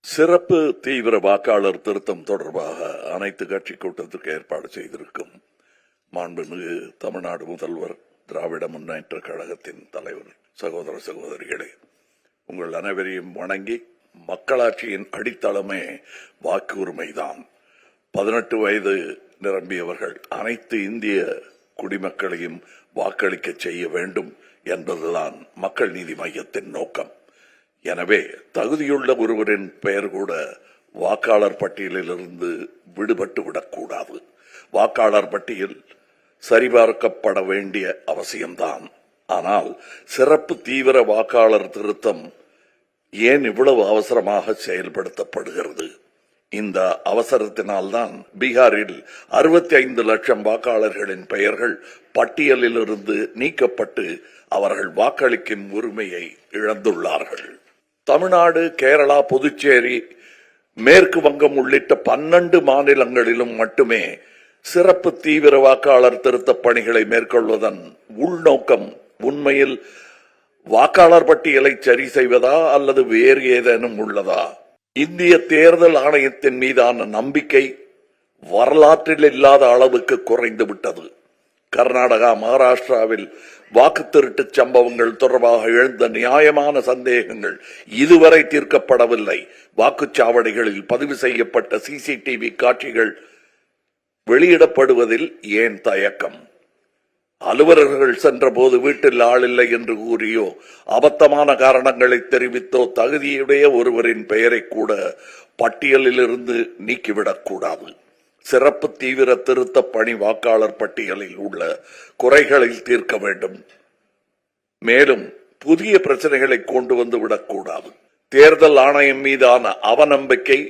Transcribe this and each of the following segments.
சிறப்பு தீவிர வாக்காளர் திருத்தம் தொடர்பாக அனைத்து கட்சி கூட்டத்திற்கு ஏற்பாடு செய்திருக்கும் மாண்புமிகு தமிழ்நாடு முதல்வர் திராவிட முன்னேற்ற கழகத்தின் தலைவர் சகோதர சகோதரிகளே, உங்கள் அனைவரையும் வணங்கி, மக்களாட்சியின் அடித்தளமே வாக்கு உரிமைதான். 18 வயது நிரம்பியவர்கள் அனைத்து இந்திய குடிமக்களையும் வாக்களிக்க செய்ய வேண்டும் என்பதுதான் மக்கள் நீதி மையத்தின் நோக்கம். எனவே தகுதியுள்ள ஒருவரின் பெயர் கூட வாக்காளர் பட்டியலிலிருந்து விடுபட்டு விடக்கூடாது. வாக்காளர் பட்டியல் சரிபார்க்கப்பட வேண்டிய அவசியம்தான். ஆனால் சிறப்பு தீவிர வாக்காளர் திருத்தம் ஏன் இவ்வளவு அவசரமாக செயல்படுத்தப்படுகிறது? இந்த அவசரத்தினால்தான் பீகாரில் 65 லட்சம் வாக்காளர்களின் பெயர்கள் பட்டியலிலிருந்து நீக்கப்பட்டு அவர்கள் வாக்களிக்கும் உரிமையை இழந்துள்ளார்கள். தமிழ்நாடு, கேரளா, புதுச்சேரி, மேற்கு வங்கம் உள்ளிட்ட 12 மாநிலங்களிலும் மட்டுமே சிறப்பு தீவிர வாக்காளர் திருத்த பணிகளை மேற்கொள்வதன் உள்நோக்கம் உண்மையில் வாக்காளர் பட்டியலை சரி செய்வதா அல்லது வேறு ஏதேனும் உள்ளதா? இந்திய தேர்தல் ஆணையத்தின் மீதான நம்பிக்கை வரலாற்றில் இல்லாத அளவுக்கு குறைந்துவிட்டது. கர்நாடகா, மகாராஷ்டிராவில் வாக்கு திருட்டு சம்பவங்கள் தொடர்பாக எழுந்த நியாயமான சந்தேகங்கள் இதுவரை தீர்க்கப்படவில்லை. வாக்குச்சாவடிகளில் பதிவு செய்யப்பட்ட சிசிடிவி காட்சிகள் வெளியிடப்படுவதில் ஏன் தயக்கம்? அலுவலர்கள் சென்றபோது வீட்டில் ஆளில்லை என்று கூறியோ, அபத்தமான காரணங்களை தெரிவித்தோ தகுதியுடைய ஒருவரின் பெயரை கூட பட்டியலிலிருந்து நீக்கிவிடக்கூடாது. சிறப்பு தீவிர திருத்த பணி வாக்காளர் பட்டியலில் உள்ள குறைகளை தீர்க்க வேண்டும். மேலும் புதிய பிரச்சனைகளை கொண்டு வந்து விடக்கூடாது. தேர்தல் ஆணையம் மீதான அவநம்பிக்கை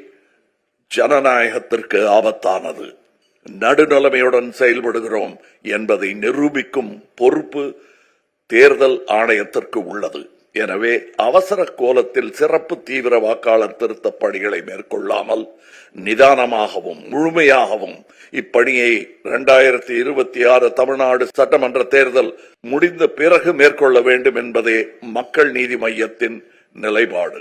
ஜனநாயகத்திற்கு ஆபத்தானது. நடுநிலைமையுடன் செயல்படுகிறோம் என்பதை நிரூபிக்கும் பொறுப்பு தேர்தல் ஆணையத்திற்கு உள்ளது. எனவே அவசர கோலத்தில் சிறப்பு தீவிர வாக்காளர் திருத்த பணிகளை மேற்கொள்ளாமல் நிதானமாகவும் முழுமையாகவும் இப்பணியை 2026 தமிழ்நாடு சட்டமன்ற தேர்தல் முடிந்த பிறகு மேற்கொள்ள வேண்டும் என்பதே மக்கள் நீதி மையத்தின் நிலைப்பாடு.